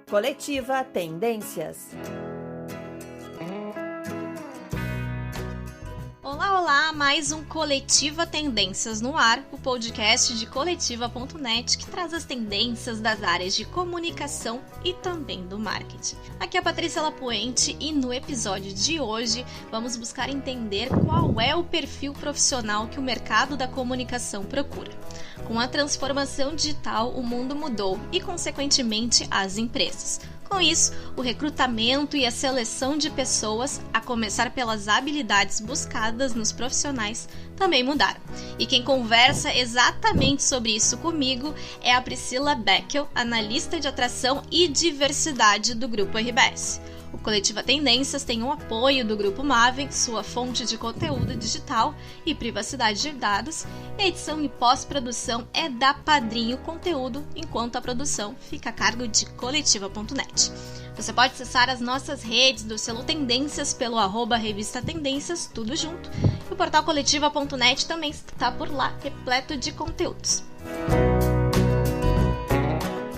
Coletiva Tendências. Olá, mais um Coletiva Tendências no ar, o podcast de coletiva.net que traz as tendências das áreas de comunicação e também do marketing. Aqui é a Patrícia Lapuente e no episódio de hoje vamos buscar entender qual é o perfil profissional que o mercado da comunicação procura. Com a transformação digital, o mundo mudou e, consequentemente, as empresas. Com isso, o recrutamento e a seleção de pessoas, a começar pelas habilidades buscadas nos profissionais, também mudaram. E quem conversa exatamente sobre isso comigo é a Priscila Beckel, analista de atração e diversidade do Grupo RBS. O Coletiva Tendências tem o apoio do Grupo Maven, sua fonte de conteúdo digital e privacidade de dados. A edição e pós-produção é da Padrinho Conteúdo, enquanto a produção fica a cargo de coletiva.net. Você pode acessar as nossas redes do selo Tendências pelo @revista Tendências, tudo junto. E o portal coletiva.net também está por lá, repleto de conteúdos.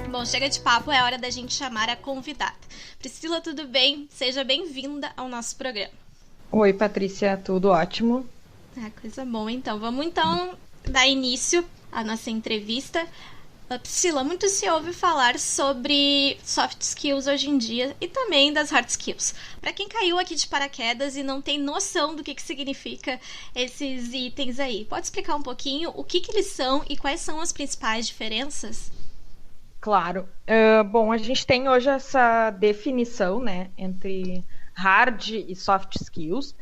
Bom, chega de papo, é hora da gente chamar a convidada. Priscila, tudo bem? Seja bem-vinda ao nosso programa. Oi, Patrícia, tudo ótimo. Coisa boa, então. Vamos dar início à nossa entrevista. Priscila, muito se ouve falar sobre soft skills hoje em dia e também das hard skills. Para quem caiu aqui de paraquedas e não tem noção do que significa esses itens aí, pode explicar um pouquinho o que eles são e quais são as principais diferenças? Claro. Bom, a gente tem hoje essa definição, né, entre hard e soft skills,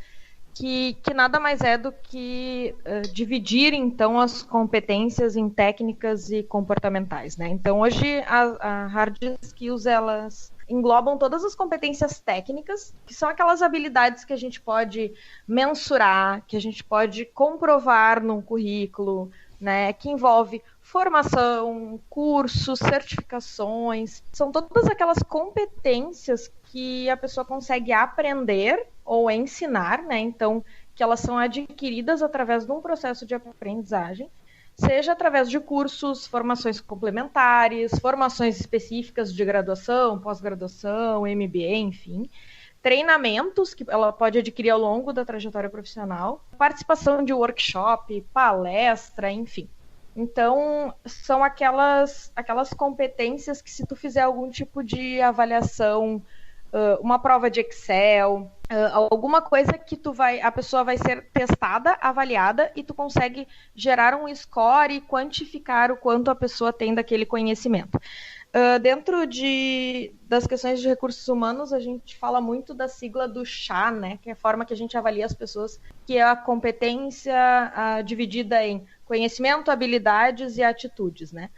que nada mais é do que dividir, então, as competências em técnicas e comportamentais, né? Então, hoje, a hard skills, elas englobam todas as competências técnicas, que são aquelas habilidades que a gente pode mensurar, que a gente pode comprovar num currículo, né, que envolve formação, cursos, certificações, são todas aquelas competências que a pessoa consegue aprender ou ensinar, né? Então, que elas são adquiridas através de um processo de aprendizagem, seja através de cursos, formações complementares, formações específicas de graduação, pós-graduação, MBA, enfim, treinamentos que ela pode adquirir ao longo da trajetória profissional, participação de workshop, palestra, enfim. Então, são aquelas competências que, se tu fizer algum tipo de avaliação, uma prova de Excel, alguma coisa que a pessoa vai ser testada, avaliada, e tu consegue gerar um score e quantificar o quanto a pessoa tem daquele conhecimento. Dentro das questões de recursos humanos, a gente fala muito da sigla do CHA, né, que é a forma que a gente avalia as pessoas, que é a competência dividida em conhecimento, habilidades e atitudes, né?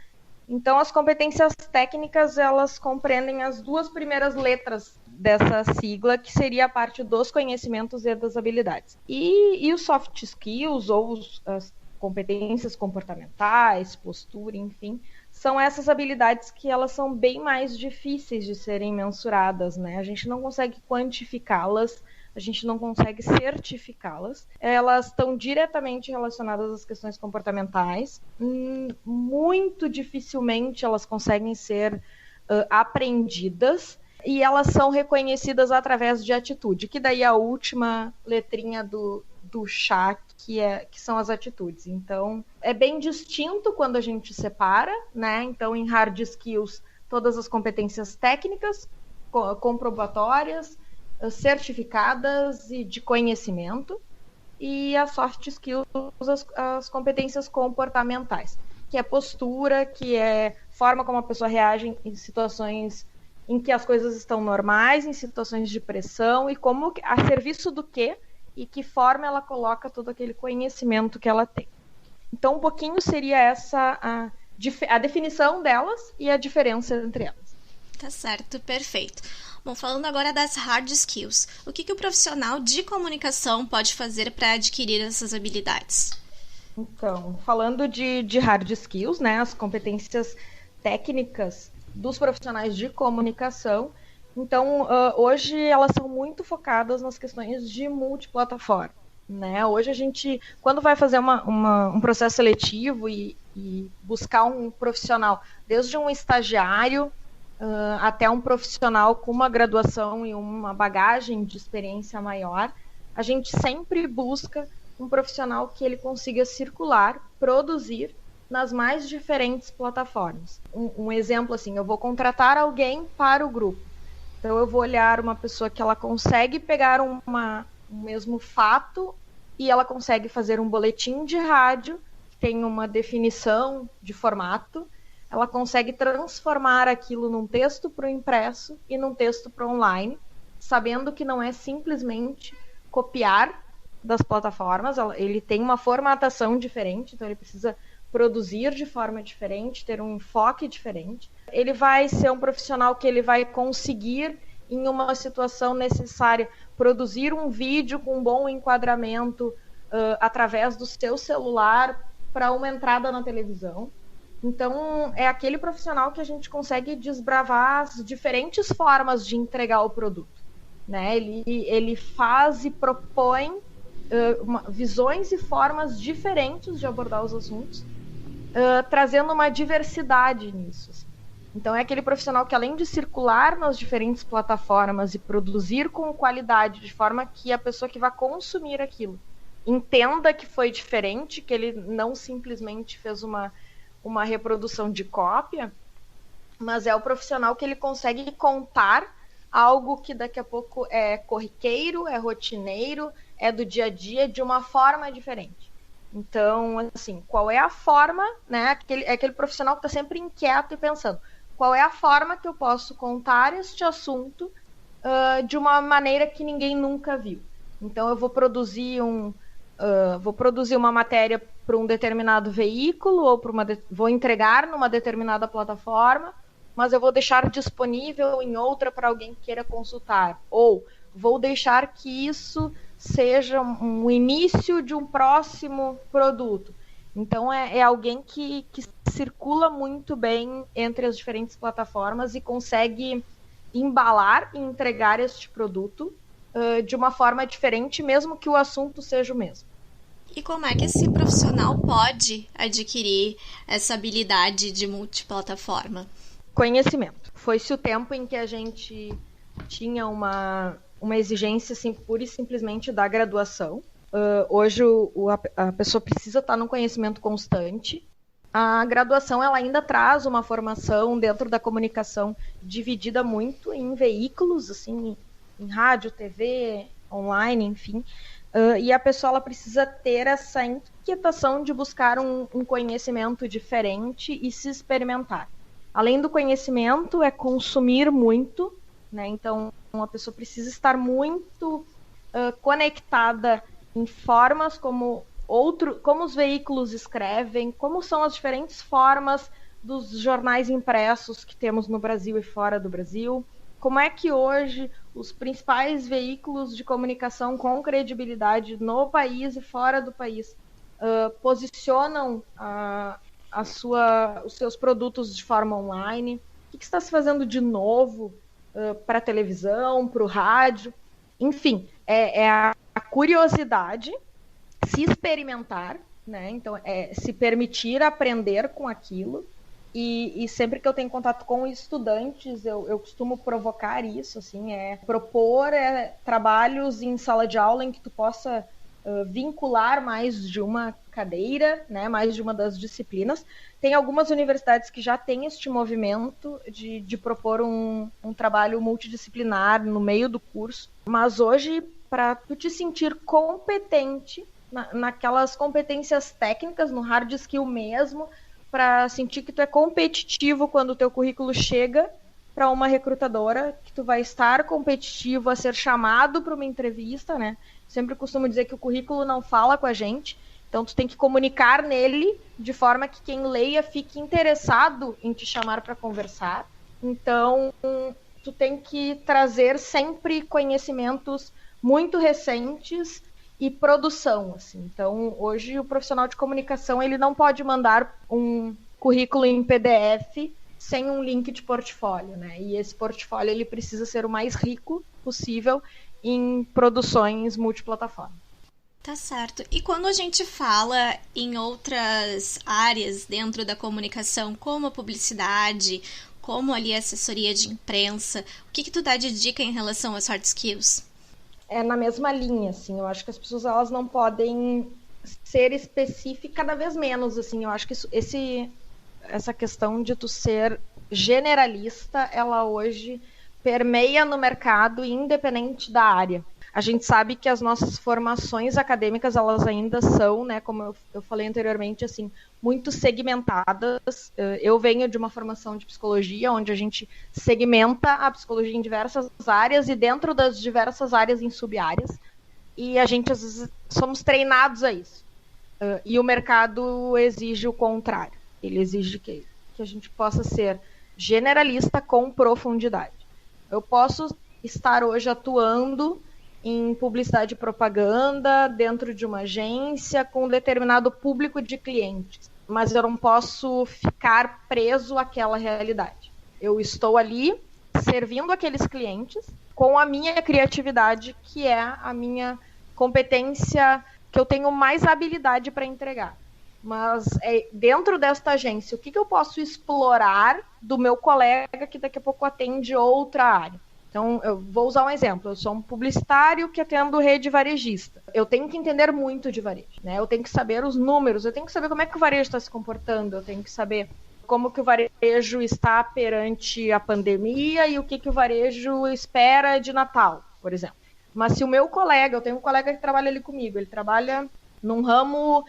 Então, as competências técnicas, elas compreendem as duas primeiras letras dessa sigla, que seria a parte dos conhecimentos e das habilidades. E os soft skills, ou as competências comportamentais, postura, enfim, são essas habilidades que elas são bem mais difíceis de serem mensuradas, né? A gente não consegue quantificá-las, a gente não consegue certificá-las. Elas estão diretamente relacionadas às questões comportamentais. Muito dificilmente elas conseguem ser aprendidas, e elas são reconhecidas através de atitude, que daí é a última letrinha do chá, que são as atitudes. Então, é bem distinto quando a gente separa, né? Então, em hard skills, todas as competências técnicas, comprobatórias, certificadas e de conhecimento, e as soft skills, as competências comportamentais, que é postura, que é forma como a pessoa reage em situações em que as coisas estão normais, em situações de pressão, e como a serviço do quê e que forma ela coloca todo aquele conhecimento que ela tem. Então, um pouquinho seria essa a definição delas e a diferença entre elas. Tá certo, perfeito. Bom, falando agora das hard skills, o que o profissional de comunicação pode fazer para adquirir essas habilidades? Então, falando de hard skills, né, as competências técnicas dos profissionais de comunicação, então, hoje elas são muito focadas nas questões de multiplataforma, né? Hoje a gente, quando vai fazer um processo seletivo e buscar um profissional, desde um estagiário até um profissional com uma graduação e uma bagagem de experiência maior, a gente sempre busca um profissional que ele consiga circular, produzir nas mais diferentes plataformas. Um exemplo assim, eu vou contratar alguém para o grupo. Então eu vou olhar uma pessoa que ela consegue pegar um mesmo fato e ela consegue fazer um boletim de rádio, que tem uma definição de formato, ela consegue transformar aquilo num texto para o impresso e num texto para o online, sabendo que não é simplesmente copiar das plataformas, ele tem uma formatação diferente, então ele precisa produzir de forma diferente, ter um enfoque diferente. Ele vai ser um profissional que ele vai conseguir, em uma situação necessária, produzir um vídeo com um bom enquadramento através do seu celular para uma entrada na televisão. Então, é aquele profissional que a gente consegue desbravar as diferentes formas de entregar o produto, né? Ele faz e propõe visões e formas diferentes de abordar os assuntos, trazendo uma diversidade nisso. Assim. Então, é aquele profissional que, além de circular nas diferentes plataformas e produzir com qualidade, de forma que a pessoa que vai consumir aquilo entenda que foi diferente, que ele não simplesmente fez uma reprodução de cópia, mas é o profissional que ele consegue contar algo que daqui a pouco é corriqueiro, é rotineiro, é do dia a dia, de uma forma diferente. Então, assim, qual é a forma, né? Aquele profissional que está sempre inquieto e pensando, qual é a forma que eu posso contar este assunto de uma maneira que ninguém nunca viu. Então, eu vou produzir uma matéria para um determinado veículo ou vou entregar numa determinada plataforma, mas eu vou deixar disponível em outra para alguém que queira consultar. Ou vou deixar que isso seja um início de um próximo produto. Então, é alguém que circula muito bem entre as diferentes plataformas e consegue embalar e entregar este produto de uma forma diferente, mesmo que o assunto seja o mesmo. E como é que esse profissional pode adquirir essa habilidade de multiplataforma? Conhecimento. Foi-se o tempo em que a gente tinha uma exigência assim, pura e simplesmente da graduação. Hoje a pessoa precisa estar num conhecimento constante. A graduação ela ainda traz uma formação dentro da comunicação dividida muito em veículos, assim, em rádio, TV, online, enfim. E a pessoa ela precisa ter essa inquietação de buscar um conhecimento diferente e se experimentar. Além do conhecimento, é consumir muito, né? Então, a pessoa precisa estar muito conectada em formas como os veículos escrevem, como são as diferentes formas dos jornais impressos que temos no Brasil e fora do Brasil, como é que hoje os principais veículos de comunicação com credibilidade no país e fora do país posicionam os seus produtos de forma online, o que está se fazendo de novo para a televisão, para o rádio, enfim, é a curiosidade, se experimentar, né? Então, se permitir aprender com aquilo. E sempre que eu tenho contato com estudantes, eu costumo provocar isso, assim, propor trabalhos em sala de aula em que tu possa vincular mais de uma cadeira, né, mais de uma das disciplinas. Tem algumas universidades que já têm este movimento de propor um trabalho multidisciplinar no meio do curso, mas hoje, para tu te sentir competente naquelas competências técnicas, no hard skill mesmo, para sentir que tu é competitivo quando o teu currículo chega para uma recrutadora, que tu vai estar competitivo a ser chamado para uma entrevista, né? Sempre costumo dizer que o currículo não fala com a gente, então tu tem que comunicar nele de forma que quem leia fique interessado em te chamar para conversar. Então, tu tem que trazer sempre conhecimentos muito recentes e produção, assim. Então, hoje o profissional de comunicação ele não pode mandar um currículo em PDF sem um link de portfólio, né? E esse portfólio ele precisa ser o mais rico possível em produções multiplataforma. Tá certo. E quando a gente fala em outras áreas dentro da comunicação, como a publicidade, como ali assessoria de imprensa. O que tu dá de dica em relação às hard skills? É na mesma linha, assim, eu acho que as pessoas elas não podem ser específicas cada vez menos, assim, eu acho que essa questão de tu ser generalista, ela hoje permeia no mercado independente da área. A gente sabe que as nossas formações acadêmicas, elas ainda são, né, como eu falei anteriormente, assim, muito segmentadas. Eu venho de uma formação de psicologia, onde a gente segmenta a psicologia em diversas áreas e dentro das diversas áreas em sub-áreas. E a gente, às vezes, somos treinados a isso. E o mercado exige o contrário. Ele exige que a gente possa ser generalista com profundidade. Eu posso estar hoje atuando em publicidade e propaganda, dentro de uma agência, com um determinado público de clientes. Mas eu não posso ficar preso àquela realidade. Eu estou ali servindo aqueles clientes com a minha criatividade, que é a minha competência que eu tenho mais habilidade para entregar. Mas dentro desta agência, o que eu posso explorar do meu colega que daqui a pouco atende outra área? Então, eu vou usar um exemplo. Eu sou um publicitário que atendo rede varejista. Eu tenho que entender muito de varejo, né? Eu tenho que saber os números, eu tenho que saber como é que o varejo está se comportando, eu tenho que saber como que o varejo está perante a pandemia e o que o varejo espera de Natal, por exemplo. Mas se o meu colega, eu tenho um colega que trabalha ali comigo, ele trabalha num ramo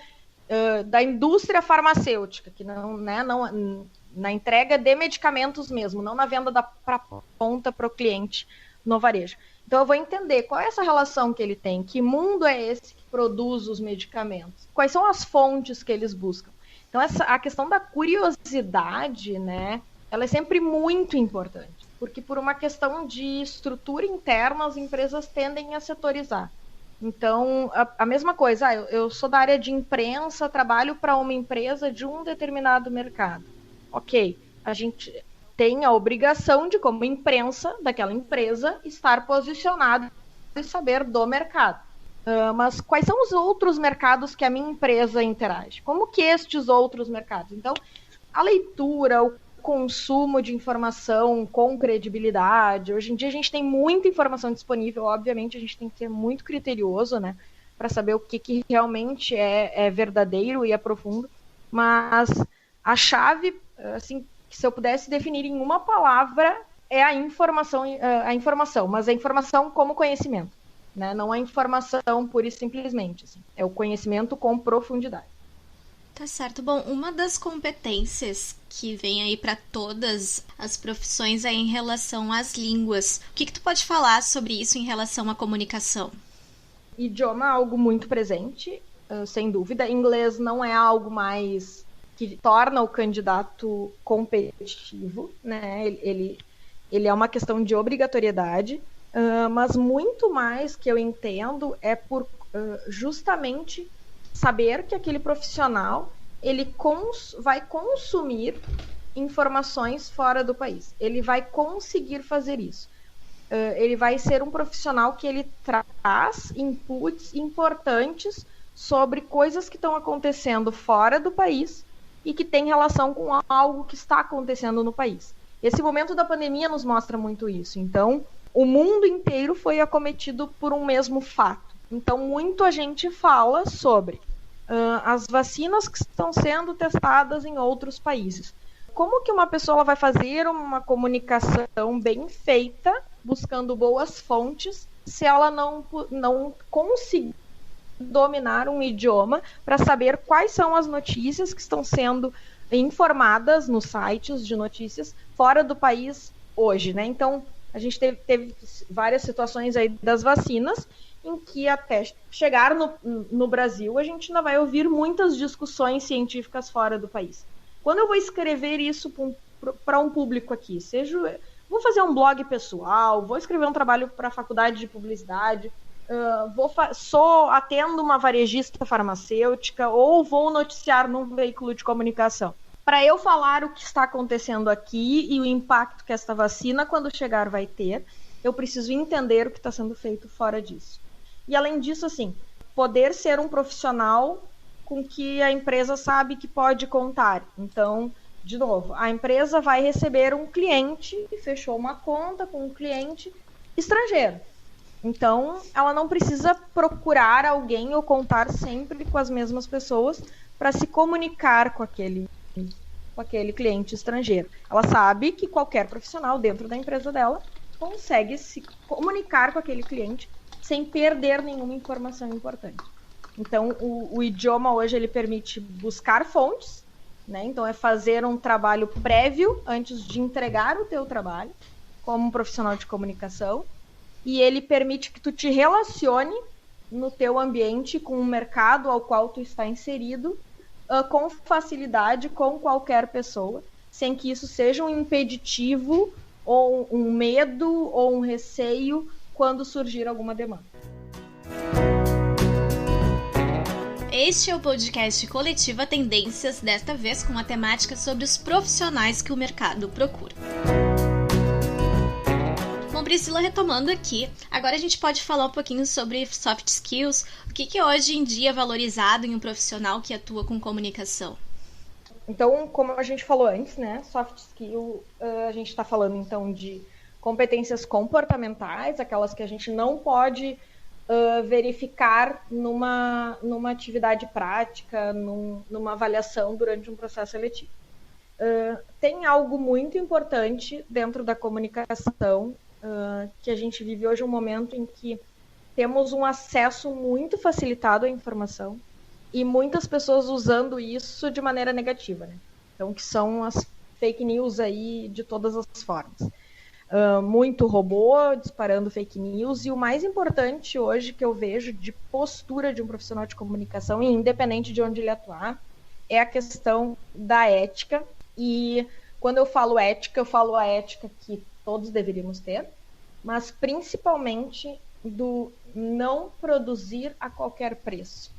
da indústria farmacêutica, que não na entrega de medicamentos mesmo, não na venda para ponta para o cliente no varejo. Então eu vou entender qual é essa relação que ele tem, que mundo é esse que produz os medicamentos, quais são as fontes que eles buscam. Então a questão da curiosidade, né, ela é sempre muito importante, porque por uma questão de estrutura interna as empresas tendem a setorizar. Então, a mesma coisa, eu sou da área de imprensa, trabalho para uma empresa de um determinado mercado. Ok, a gente tem a obrigação de, como imprensa daquela empresa, estar posicionado e saber do mercado. Mas quais são os outros mercados que a minha empresa interage? Como que estes outros mercados? Então, a leitura, o consumo de informação com credibilidade. Hoje em dia a gente tem muita informação disponível, obviamente a gente tem que ser muito criterioso, né, para saber o que realmente é verdadeiro e é profundo, mas a chave, assim, que se eu pudesse definir em uma palavra, é a informação, mas a informação como conhecimento, né, não a informação pura e simplesmente, assim, é o conhecimento com profundidade. Tá certo. Bom, uma das competências que vem aí para todas as profissões é em relação às línguas. O que tu pode falar sobre isso em relação à comunicação? Idioma é algo muito presente, sem dúvida. Inglês não é algo mais que torna o candidato competitivo, né? Ele é uma questão de obrigatoriedade, mas muito mais que eu entendo é por justamente saber que aquele profissional ele vai consumir informações fora do país. Ele vai conseguir fazer isso. Ele vai ser um profissional que ele traz inputs importantes sobre coisas que estão acontecendo fora do país e que tem relação com algo que está acontecendo no país. Esse momento da pandemia nos mostra muito isso. Então, o mundo inteiro foi acometido por um mesmo fato. Então, muito a gente fala sobre as vacinas que estão sendo testadas em outros países. Como que uma pessoa vai fazer uma comunicação bem feita, buscando boas fontes, se ela não conseguir dominar um idioma para saber quais são as notícias que estão sendo informadas nos sites de notícias fora do país hoje, né? Então, a gente teve várias situações aí das vacinas, em que até chegar no Brasil, a gente ainda vai ouvir muitas discussões científicas fora do país. Quando eu vou escrever isso para um público aqui, vou fazer um blog pessoal, vou escrever um trabalho para a faculdade de publicidade, atendo uma varejista farmacêutica ou vou noticiar num veículo de comunicação. Para eu falar o que está acontecendo aqui e o impacto que esta vacina, quando chegar, vai ter, eu preciso entender o que está sendo feito fora disso. E além disso, assim, poder ser um profissional com que a empresa sabe que pode contar. Então, de novo, a empresa vai receber um cliente e fechou uma conta com um cliente estrangeiro. Então, ela não precisa procurar alguém ou contar sempre com as mesmas pessoas para se comunicar com aquele cliente estrangeiro. Ela sabe que qualquer profissional dentro da empresa dela consegue se comunicar com aquele cliente sem perder nenhuma informação importante. Então, o idioma hoje ele permite buscar fontes, né? Então, é fazer um trabalho prévio antes de entregar o teu trabalho como um profissional de comunicação, e ele permite que tu te relacione no teu ambiente com o mercado ao qual tu está inserido com facilidade com qualquer pessoa, sem que isso seja um impeditivo ou um medo ou um receio quando surgir alguma demanda. Este é o podcast Coletiva Tendências, desta vez com a temática sobre os profissionais que o mercado procura. Bom, Priscila, retomando aqui, agora a gente pode falar um pouquinho sobre soft skills. O que hoje em dia é valorizado em um profissional que atua com comunicação? Então, como a gente falou antes, né, soft skill, a gente está falando então de competências comportamentais, aquelas que a gente não pode verificar numa atividade prática, numa avaliação durante um processo seletivo. Tem algo muito importante dentro da comunicação, que a gente vive hoje um momento em que temos um acesso muito facilitado à informação e muitas pessoas usando isso de maneira negativa, né? Então, que são as fake news aí de todas as formas. Muito robô disparando fake news, e o mais importante hoje que eu vejo de postura de um profissional de comunicação, e independente de onde ele atuar, é a questão da ética. E quando eu falo a ética que todos deveríamos ter, mas principalmente do não produzir a qualquer preço.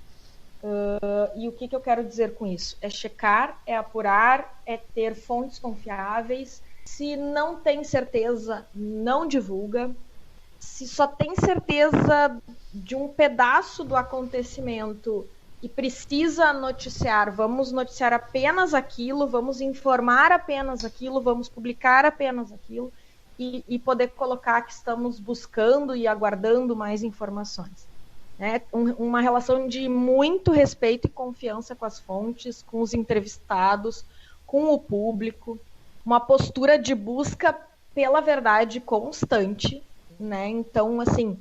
E o que eu quero dizer com isso? É checar, é apurar, é ter fontes confiáveis. Se não tem certeza, não divulga. Se só tem certeza de um pedaço do acontecimento e precisa noticiar, vamos noticiar apenas aquilo, vamos informar apenas aquilo, vamos publicar apenas aquilo e poder colocar que estamos buscando e aguardando mais informações. Uma relação de muito respeito e confiança com as fontes, com os entrevistados, com o público, uma postura de busca pela verdade constante, né? Então, assim,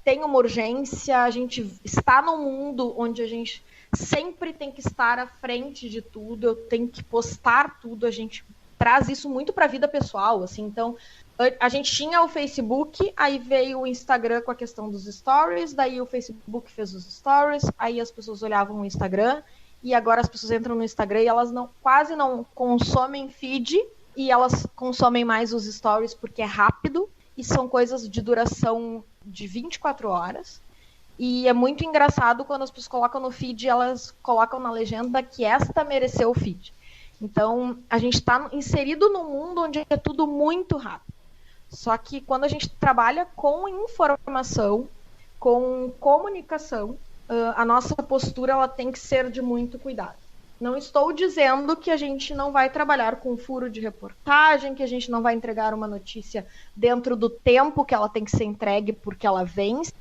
tem uma urgência, a gente está num mundo onde a gente sempre tem que estar à frente de tudo, eu tenho que postar tudo, a gente traz isso muito para a vida pessoal, assim. Então, a gente tinha o Facebook, aí veio o Instagram com a questão dos stories, daí o Facebook fez os stories, aí as pessoas olhavam o Instagram, e agora as pessoas entram no Instagram e elas quase não consomem feed, e elas consomem mais os stories porque é rápido, e são coisas de duração de 24 horas. E é muito engraçado quando as pessoas colocam no feed, elas colocam na legenda que esta mereceu o feed. Então, a gente está inserido num mundo onde é tudo muito rápido. Só que quando a gente trabalha com informação, com comunicação, a nossa postura ela tem que ser de muito cuidado. Não estou dizendo que a gente não vai trabalhar com furo de reportagem, que a gente não vai entregar uma notícia dentro do tempo que ela tem que ser entregue porque ela vence,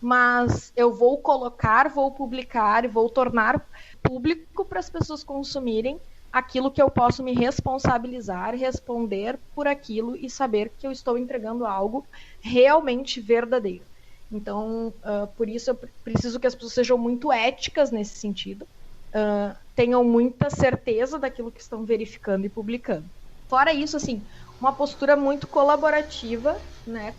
mas eu vou colocar, vou publicar e vou tornar público para as pessoas consumirem aquilo que eu posso me responsabilizar, responder por aquilo e saber que eu estou entregando algo realmente verdadeiro. Então, por isso eu preciso que as pessoas sejam muito éticas nesse sentido, tenham muita certeza daquilo que estão verificando e publicando. Fora isso, assim, uma postura muito colaborativa, né,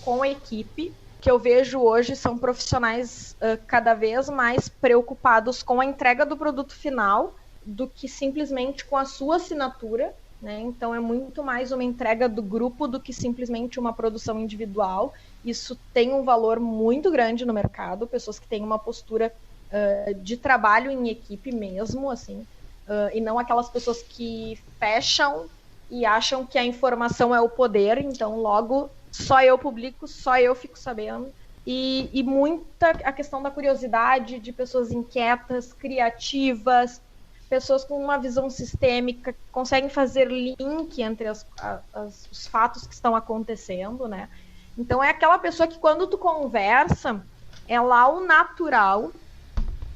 com a equipe, que eu vejo hoje são profissionais cada vez mais preocupados com a entrega do produto final do que simplesmente com a sua assinatura, né? Então é muito mais uma entrega do grupo do que simplesmente uma produção individual. Isso tem um valor muito grande no mercado, pessoas que têm uma postura de trabalho em equipe mesmo, assim, e não aquelas pessoas que fecham e acham que a informação é o poder, então logo só eu publico, só eu fico sabendo. E muita a questão da curiosidade de pessoas inquietas, criativas, pessoas com uma visão sistêmica, que conseguem fazer link entre os fatos que estão acontecendo, né? Então é aquela pessoa que quando tu conversa, ela ao natural,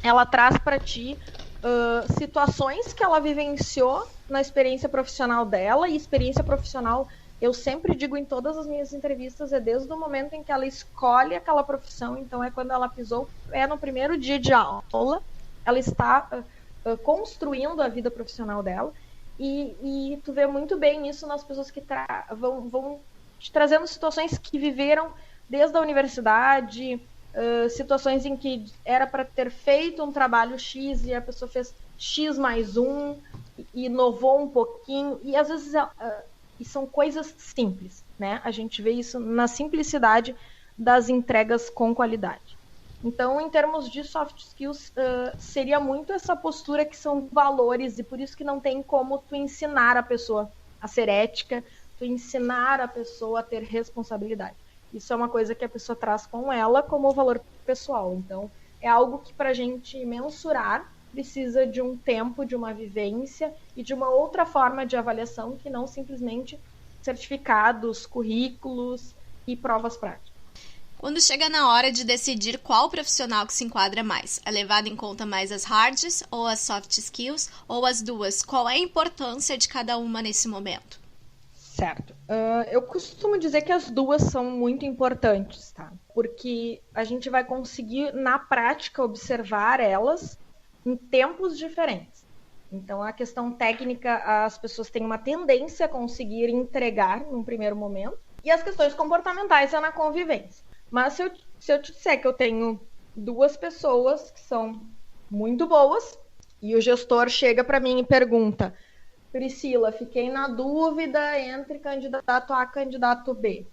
ela traz para ti situações que ela vivenciou na experiência profissional dela, e experiência profissional, eu sempre digo em todas as minhas entrevistas, é desde o momento em que ela escolhe aquela profissão, então é quando ela pisou, é no primeiro dia de aula, ela está construindo a vida profissional dela, e tu vê muito bem isso nas pessoas que vão te trazendo situações que viveram desde a universidade, situações em que era para ter feito um trabalho X e a pessoa fez X mais um, e inovou um pouquinho, e às vezes e são coisas simples, né? A gente vê isso na simplicidade das entregas com qualidade. Então, em termos de soft skills, seria muito essa postura que são valores, e por isso que não tem como tu ensinar a pessoa a ser ética, tu ensinar a pessoa a ter responsabilidade. Isso é uma coisa que a pessoa traz com ela como valor pessoal. Então, é algo que para a gente mensurar precisa de um tempo, de uma vivência e de uma outra forma de avaliação que não simplesmente certificados, currículos e provas práticas. Quando chega na hora de decidir qual profissional que se enquadra mais, é levado em conta mais as hards ou as soft skills, ou as duas? Qual é a importância de cada uma nesse momento? Certo. Eu costumo dizer que as duas são muito importantes, tá? Porque a gente vai conseguir, na prática, observar elas em tempos diferentes. Então, a questão técnica, as pessoas têm uma tendência a conseguir entregar num primeiro momento, e as questões comportamentais é na convivência. Mas se eu te disser que eu tenho duas pessoas que são muito boas, e o gestor chega para mim e pergunta: Priscila, fiquei na dúvida entre candidato A e candidato B.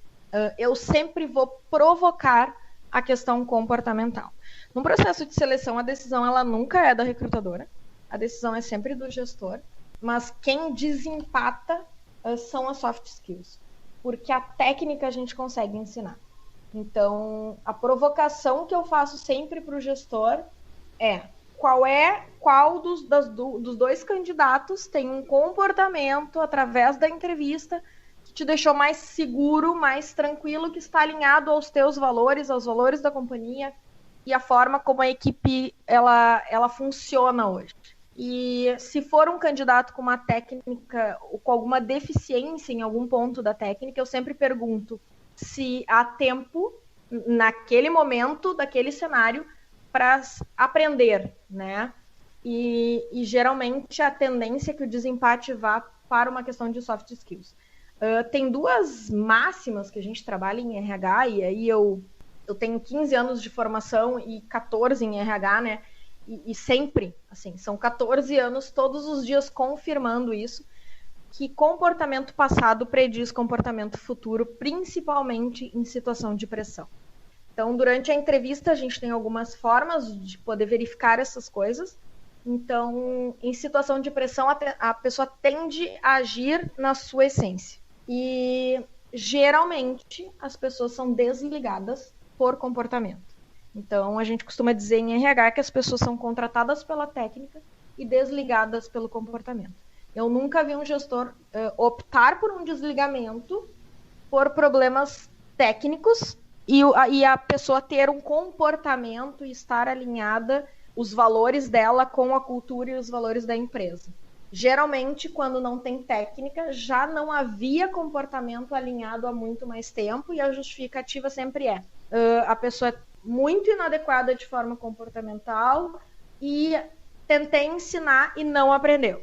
Eu sempre vou provocar a questão comportamental. No processo de seleção, a decisão ela nunca é da recrutadora, a decisão é sempre do gestor, mas quem desempata são as soft skills, porque a técnica a gente consegue ensinar. Então, a provocação que eu faço sempre para o gestor é qual dos dois candidatos tem um comportamento através da entrevista que te deixou mais seguro, mais tranquilo, que está alinhado aos teus valores, aos valores da companhia e a forma como a equipe ela funciona hoje. E se for um candidato com uma técnica ou com alguma deficiência em algum ponto da técnica, eu sempre pergunto se há tempo, naquele momento, daquele cenário, para aprender, né? E geralmente a tendência é que o desempate vá para uma questão de soft skills. Tem duas máximas que a gente trabalha em RH, e aí eu tenho 15 anos de formação e 14 em RH, né? E sempre, assim, são 14 anos, todos os dias confirmando isso, que comportamento passado prediz comportamento futuro, principalmente em situação de pressão. Então, durante a entrevista, a gente tem algumas formas de poder verificar essas coisas. Então, em situação de pressão, a pessoa tende a agir na sua essência. E, geralmente, as pessoas são desligadas por comportamento. Então, a gente costuma dizer em RH que as pessoas são contratadas pela técnica e desligadas pelo comportamento. Eu nunca vi um gestor optar por um desligamento por problemas técnicos e a pessoa ter um comportamento e estar alinhada, os valores dela com a cultura e os valores da empresa. Geralmente, quando não tem técnica, já não havia comportamento alinhado há muito mais tempo, e a justificativa sempre a pessoa é muito inadequada de forma comportamental e tentei ensinar e não aprendeu.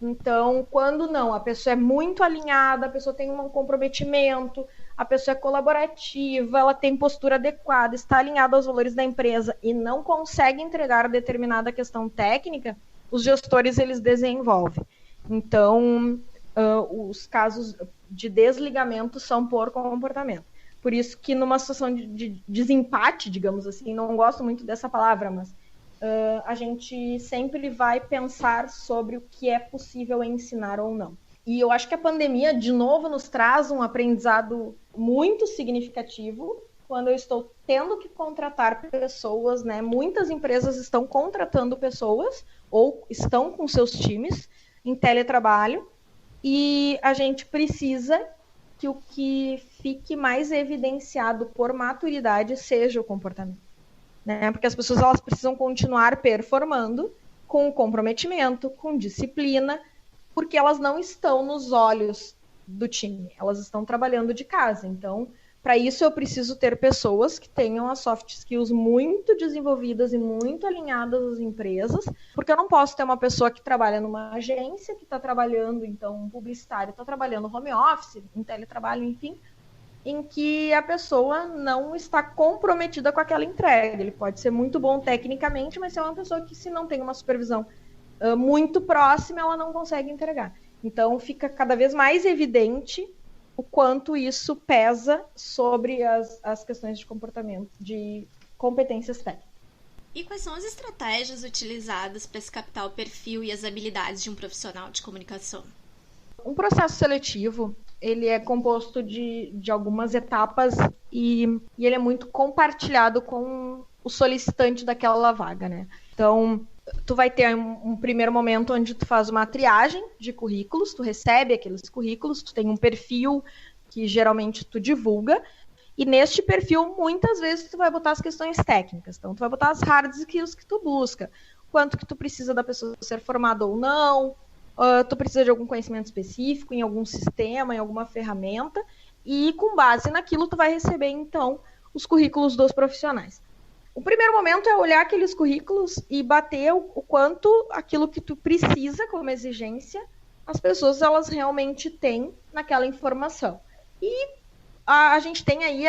Então, quando não, a pessoa é muito alinhada, a pessoa tem um comprometimento, a pessoa é colaborativa, ela tem postura adequada, está alinhada aos valores da empresa e não consegue entregar determinada questão técnica, os gestores eles desenvolvem. Então, os casos de desligamento são por comportamento. Por isso que numa situação de desempate, digamos assim, não gosto muito dessa palavra, mas a gente sempre vai pensar sobre o que é possível ensinar ou não. E eu acho que a pandemia, de novo, nos traz um aprendizado muito significativo quando eu estou tendo que contratar pessoas, né? Muitas empresas estão contratando pessoas ou estão com seus times em teletrabalho e a gente precisa que o que fique mais evidenciado por maturidade seja o comportamento, né? Porque as pessoas elas precisam continuar performando com comprometimento, com disciplina, porque elas não estão nos olhos do time, elas estão trabalhando de casa. Então, para isso eu preciso ter pessoas que tenham as soft skills muito desenvolvidas e muito alinhadas às empresas, porque eu não posso ter uma pessoa que trabalha numa agência, que está trabalhando, então, um publicitário está trabalhando home office, em teletrabalho, enfim, em que a pessoa não está comprometida com aquela entrega. Ele pode ser muito bom tecnicamente, mas é uma pessoa que, se não tem uma supervisão muito próxima, ela não consegue entregar. Então, fica cada vez mais evidente o quanto isso pesa sobre as questões de comportamento, de competências técnicas. E quais são as estratégias utilizadas para se captar o perfil e as habilidades de um profissional de comunicação? Um processo seletivo, ele é composto de algumas etapas e ele é muito compartilhado com o solicitante daquela vaga, né? Então, tu vai ter um primeiro momento onde tu faz uma triagem de currículos, tu recebe aqueles currículos, tu tem um perfil que geralmente tu divulga, e neste perfil, muitas vezes, tu vai botar as questões técnicas. Então, tu vai botar as hard skills que tu busca, quanto que tu precisa da pessoa ser formada ou não, tu precisa de algum conhecimento específico em algum sistema, em alguma ferramenta, e com base naquilo tu vai receber, então, os currículos dos profissionais. O primeiro momento é olhar aqueles currículos e bater o quanto aquilo que tu precisa como exigência, as pessoas elas realmente têm naquela informação. E a gente tem aí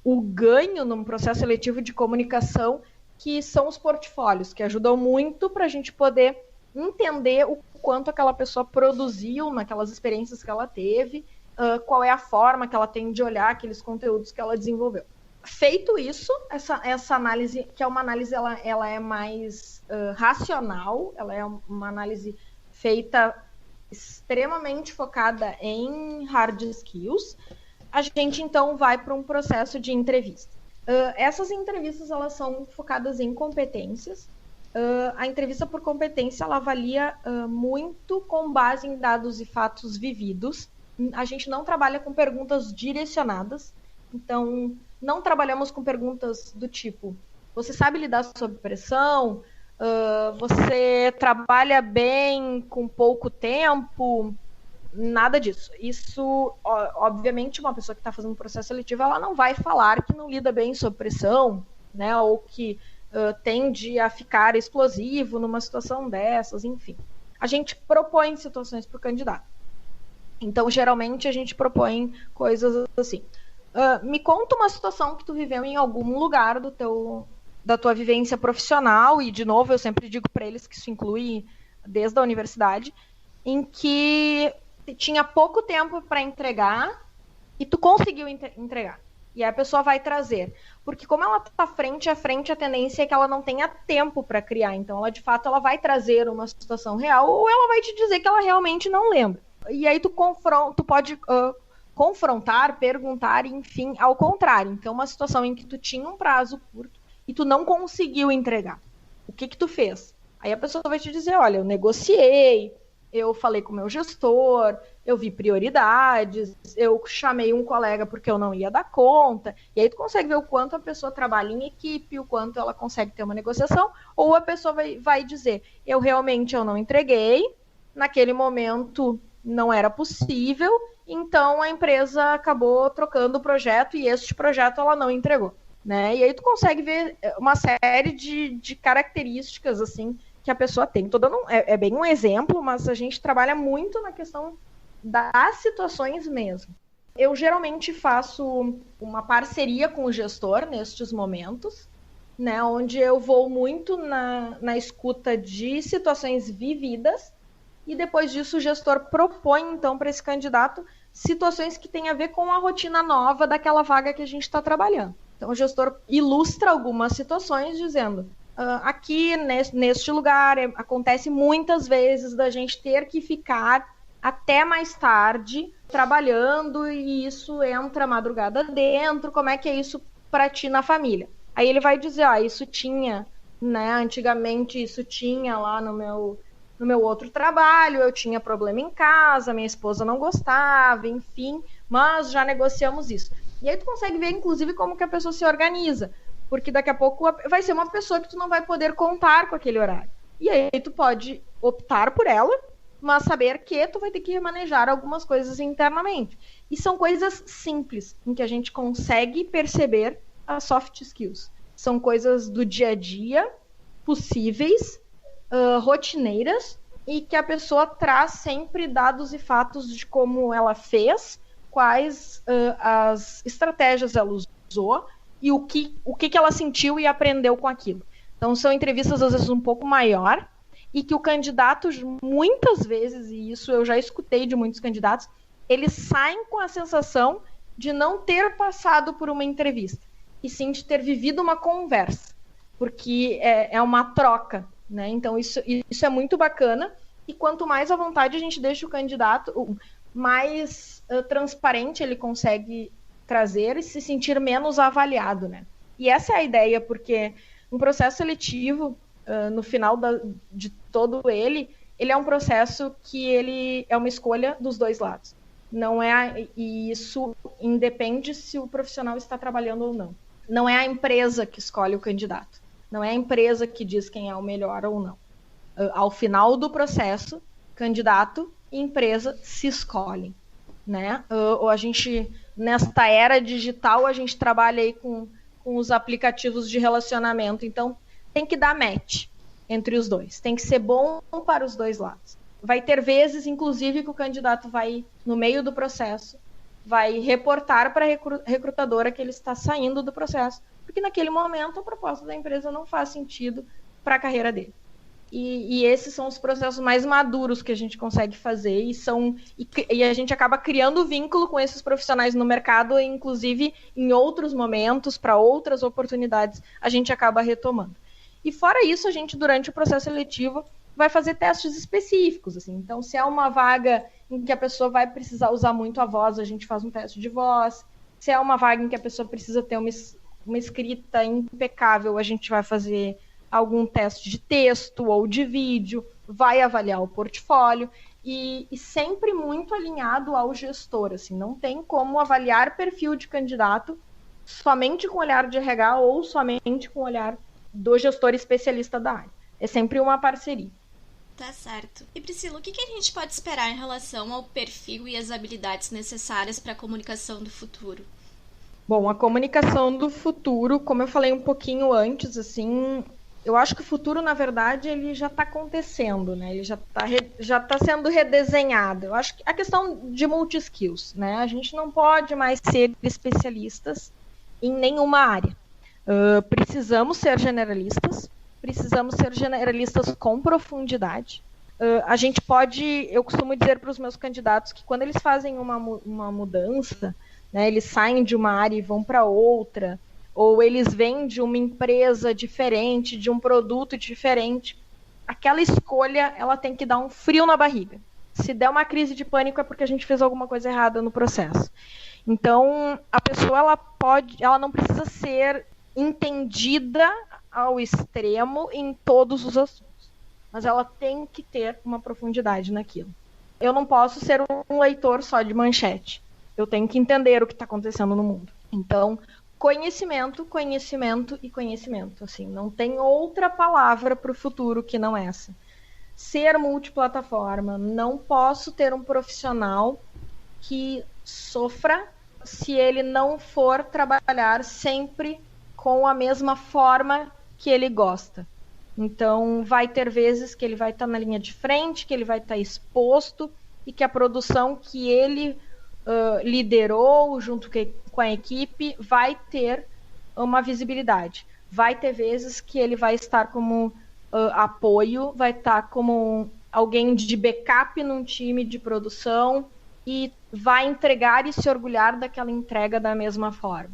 o ganho num processo seletivo de comunicação, que são os portfólios, que ajudam muito para a gente poder entender o quanto aquela pessoa produziu naquelas experiências que ela teve, qual é a forma que ela tem de olhar aqueles conteúdos que ela desenvolveu. Feito isso, essa análise, que é uma análise, ela é mais racional, ela é uma análise feita extremamente focada em hard skills, a gente então vai para um processo de entrevista. Essas entrevistas elas são focadas em competências. A entrevista por competência ela avalia muito com base em dados e fatos vividos. A gente não trabalha com perguntas direcionadas, então não trabalhamos com perguntas do tipo: você sabe lidar sob pressão? Você trabalha bem com pouco tempo? Nada disso. Isso, obviamente, uma pessoa que está fazendo um processo seletivo, ela não vai falar que não lida bem sob pressão, né? Ou que tende a ficar explosivo numa situação dessas, enfim. A gente propõe situações para o candidato. Então, geralmente, a gente propõe coisas assim. Me conta uma situação que tu viveu em algum lugar da tua vivência profissional, e, de novo, eu sempre digo para eles que isso inclui desde a universidade, em que tinha pouco tempo para entregar e tu conseguiu entregar. E aí a pessoa vai trazer. Porque como ela está frente a frente, a tendência é que ela não tenha tempo para criar. Então, ela, de fato, ela vai trazer uma situação real, ou ela vai te dizer que ela realmente não lembra. E aí tu pode confrontar, perguntar, enfim, ao contrário. Então, uma situação em que tu tinha um prazo curto e tu não conseguiu entregar. O que tu fez? Aí a pessoa vai te dizer: olha, eu negociei, eu falei com o meu gestor, eu vi prioridades, eu chamei um colega porque eu não ia dar conta. E aí tu consegue ver o quanto a pessoa trabalha em equipe, o quanto ela consegue ter uma negociação, ou a pessoa vai dizer: eu não entreguei, naquele momento não era possível, então a empresa acabou trocando o projeto e este projeto ela não entregou, né? E aí tu consegue ver uma série de características assim que a pessoa tem. É bem um exemplo, mas a gente trabalha muito na questão das situações mesmo. Eu geralmente faço uma parceria com o gestor nestes momentos, né, onde eu vou muito na escuta de situações vividas, e depois disso o gestor propõe, então, para esse candidato situações que têm a ver com a rotina nova daquela vaga que a gente está trabalhando. Então, o gestor ilustra algumas situações dizendo: aqui, neste lugar, acontece muitas vezes da gente ter que ficar até mais tarde trabalhando e isso entra madrugada dentro, como é que é isso para ti na família? Aí ele vai dizer, isso tinha, né, antigamente isso tinha lá no meu outro trabalho, eu tinha problema em casa, minha esposa não gostava, enfim, mas já negociamos isso. E aí tu consegue ver, inclusive, como que a pessoa se organiza, porque daqui a pouco vai ser uma pessoa que tu não vai poder contar com aquele horário. E aí tu pode optar por ela, mas saber que tu vai ter que manejar algumas coisas internamente. E são coisas simples, em que a gente consegue perceber as soft skills. São coisas do dia a dia, possíveis, rotineiras, e que a pessoa traz sempre dados e fatos de como ela fez, quais as estratégias ela usou e o que ela sentiu e aprendeu com aquilo. Então, são entrevistas, às vezes, um pouco maior, e que o candidato, muitas vezes, e isso eu já escutei de muitos candidatos, eles saem com a sensação de não ter passado por uma entrevista, e sim de ter vivido uma conversa, porque é uma troca, né? Então, isso é muito bacana, e quanto mais à vontade a gente deixa o candidato, mais transparente ele consegue trazer e se sentir menos avaliado, né? E essa é a ideia, porque um processo seletivo, no final de todo ele é um processo que ele é uma escolha dos dois lados. Não é, e isso independe se o profissional está trabalhando ou não. Não é a empresa que escolhe o candidato. Não é a empresa que diz quem é o melhor ou não. Ao final do processo, candidato e empresa se escolhem, né? A gente, nesta era digital, a gente trabalha aí com os aplicativos de relacionamento. Então, tem que dar match entre os dois. Tem que ser bom para os dois lados. Vai ter vezes, inclusive, que o candidato vai, no meio do processo, vai reportar para a recrutadora que ele está saindo do processo, porque naquele momento a proposta da empresa não faz sentido para a carreira dele. E esses são os processos mais maduros que a gente consegue fazer e a gente acaba criando vínculo com esses profissionais no mercado, e inclusive em outros momentos, para outras oportunidades, a gente acaba retomando. E fora isso, a gente, durante o processo seletivo, vai fazer testes específicos. Assim. Então, se é uma vaga em que a pessoa vai precisar usar muito a voz, a gente faz um teste de voz. Se é uma vaga em que a pessoa precisa ter uma escrita impecável, a gente vai fazer algum teste de texto ou de vídeo, vai avaliar o portfólio e sempre muito alinhado ao gestor. Assim, não tem como avaliar perfil de candidato somente com olhar de RH ou somente com olhar do gestor especialista da área. É sempre uma parceria. Tá certo. E Priscila, o que a gente pode esperar em relação ao perfil e as habilidades necessárias para a comunicação do futuro? Bom, a comunicação do futuro, como eu falei um pouquinho antes, assim, eu acho que o futuro, na verdade, ele já está acontecendo, né? Ele já tá sendo redesenhado. Eu acho que a questão de multi-skills, né? A gente não pode mais ser especialistas em nenhuma área. Precisamos ser generalistas com profundidade. A gente pode, eu costumo dizer para os meus candidatos que quando eles fazem uma mudança, né, eles saem de uma área e vão para outra, ou eles vêm de uma empresa diferente, de um produto diferente, aquela escolha, ela tem que dar um frio na barriga. Se der uma crise de pânico é porque a gente fez alguma coisa errada no processo. Então, a pessoa, ela não precisa ser entendida ao extremo em todos os assuntos, mas ela tem que ter uma profundidade naquilo. Eu não posso ser um leitor só de manchete. Eu tenho que entender o que está acontecendo no mundo. Então, conhecimento, conhecimento e conhecimento. Assim, não tem outra palavra para o futuro que não essa. Ser multiplataforma. Não posso ter um profissional que sofra se ele não for trabalhar sempre com a mesma forma que ele gosta. Então, vai ter vezes que ele vai estar na linha de frente, que ele vai estar exposto e que a produção que ele liderou junto com a equipe vai ter uma visibilidade. Vai ter vezes que ele vai estar como apoio, vai estar como alguém de backup num time de produção e vai entregar e se orgulhar daquela entrega da mesma forma.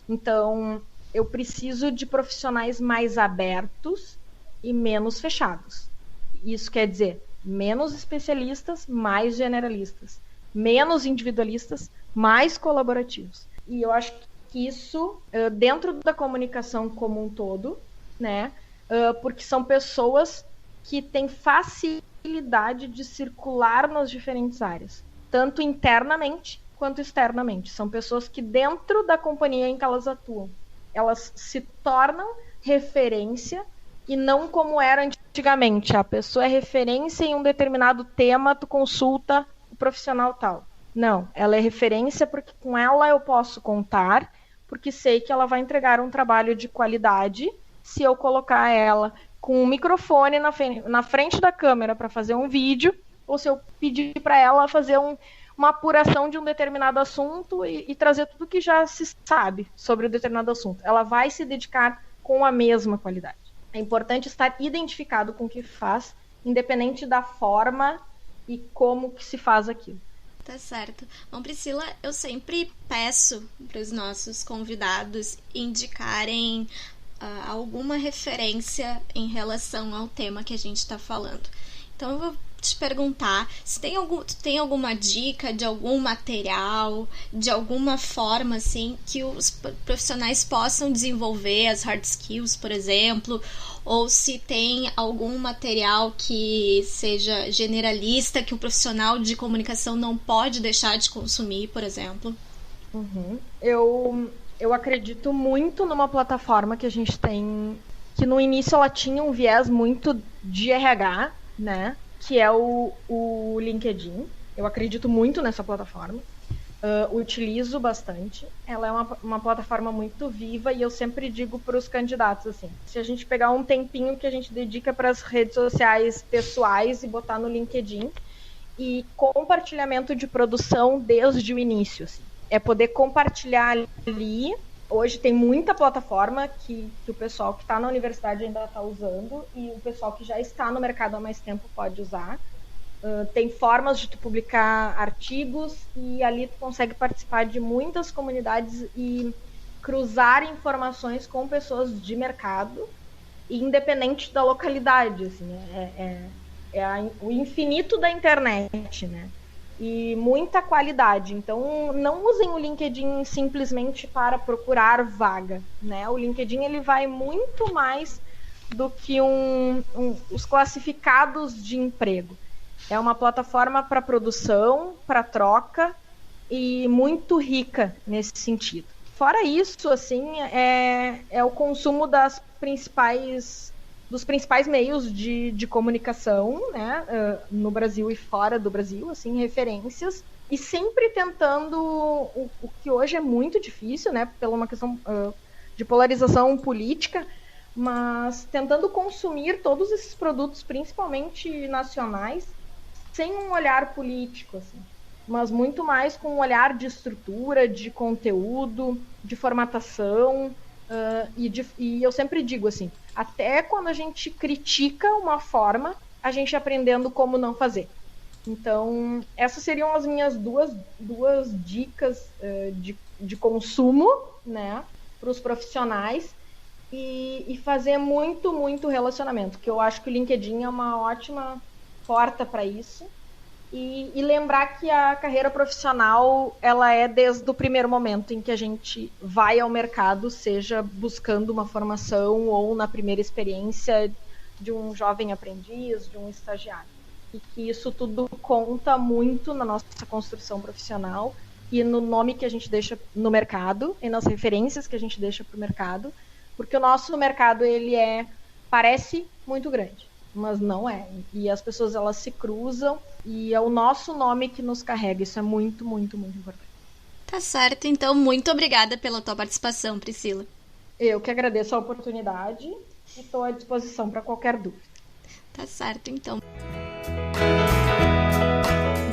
Então, eu preciso de profissionais mais abertos e menos fechados. Isso quer dizer, menos especialistas, mais generalistas. Menos individualistas, mais colaborativos. E eu acho que isso, dentro da comunicação como um todo, né, porque são pessoas que têm facilidade de circular nas diferentes áreas, tanto internamente quanto externamente. São pessoas que dentro da companhia em que elas atuam, elas se tornam referência e não como era antigamente. A pessoa é referência em um determinado tema, tu consulta o profissional tal. Não, ela é referência porque com ela eu posso contar, porque sei que ela vai entregar um trabalho de qualidade se eu colocar ela com um microfone na frente da câmera para fazer um vídeo, ou se eu pedir para ela fazer uma apuração de um determinado assunto e trazer tudo que já se sabe sobre o determinado assunto. Ela vai se dedicar com a mesma qualidade. É importante estar identificado com o que faz, independente da forma e como que se faz aquilo. Tá certo. Bom, Priscila, eu sempre peço para os nossos convidados indicarem alguma referência em relação ao tema que a gente está falando. Então eu vou te perguntar se tem alguma dica de algum material, de alguma forma assim que os profissionais possam desenvolver as hard skills, por exemplo, ou se tem algum material que seja generalista que o profissional de comunicação não pode deixar de consumir, por exemplo. Eu acredito muito numa plataforma que a gente tem, que no início ela tinha um viés muito de RH, né? Que é o LinkedIn. Eu acredito muito nessa plataforma. Utilizo bastante. Ela é uma plataforma muito viva e eu sempre digo para os candidatos assim, se a gente pegar um tempinho que a gente dedica para as redes sociais pessoais e botar no LinkedIn, e compartilhamento de produção desde o início, assim. É poder compartilhar ali. Hoje tem muita plataforma que o pessoal que está na universidade ainda está usando e o pessoal que já está no mercado há mais tempo pode usar. Tem formas de tu publicar artigos e ali tu consegue participar de muitas comunidades e cruzar informações com pessoas de mercado, independente da localidade. Assim, o infinito da internet, né? E muita qualidade. Então, não usem o LinkedIn simplesmente para procurar vaga, né? O LinkedIn ele vai muito mais do que os classificados de emprego. É uma plataforma para produção, para troca e muito rica nesse sentido. Fora isso, assim, é o consumo dos principais meios de comunicação, né, no Brasil e fora do Brasil, assim, referências, e sempre tentando o que hoje é muito difícil, né, pela uma questão de polarização política, mas tentando consumir todos esses produtos, principalmente nacionais, sem um olhar político, assim, mas muito mais com um olhar de estrutura, de conteúdo, de formatação, e eu sempre digo assim, até quando a gente critica uma forma, a gente aprendendo como não fazer. Então, essas seriam as minhas duas dicas de consumo, né, para os profissionais, e fazer muito, muito relacionamento, que eu acho que o LinkedIn é uma ótima porta para isso. E lembrar que a carreira profissional, ela é desde o primeiro momento em que a gente vai ao mercado, seja buscando uma formação ou na primeira experiência de um jovem aprendiz, de um estagiário. E que isso tudo conta muito na nossa construção profissional e no nome que a gente deixa no mercado e nas referências que a gente deixa para o mercado, porque o nosso mercado, ele parece muito grande, mas não é. E as pessoas, elas se cruzam e é o nosso nome que nos carrega. Isso é muito, muito, muito importante. Tá certo, então muito obrigada pela tua participação, Priscila. Eu que agradeço a oportunidade e estou à disposição para qualquer dúvida. Tá certo, então.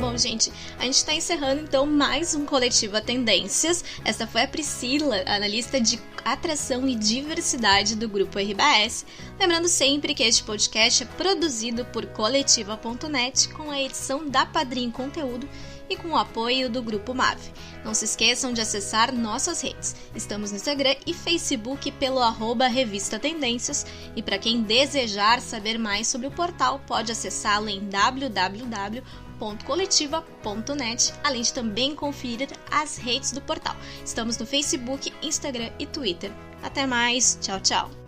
Bom, gente, a gente está encerrando então mais um Coletiva Tendências. Essa foi a Priscila, analista de atração e diversidade do Grupo RBS. Lembrando sempre que este podcast é produzido por Coletiva.net com a edição da Padrim Conteúdo e com o apoio do Grupo MAV. Não se esqueçam de acessar nossas redes. Estamos no Instagram e Facebook pelo @Revista Tendências, e para quem desejar saber mais sobre o portal, pode acessá-lo em www.coletiva.net, além de também conferir as redes do portal. Estamos no Facebook, Instagram e Twitter. Até mais, tchau, tchau!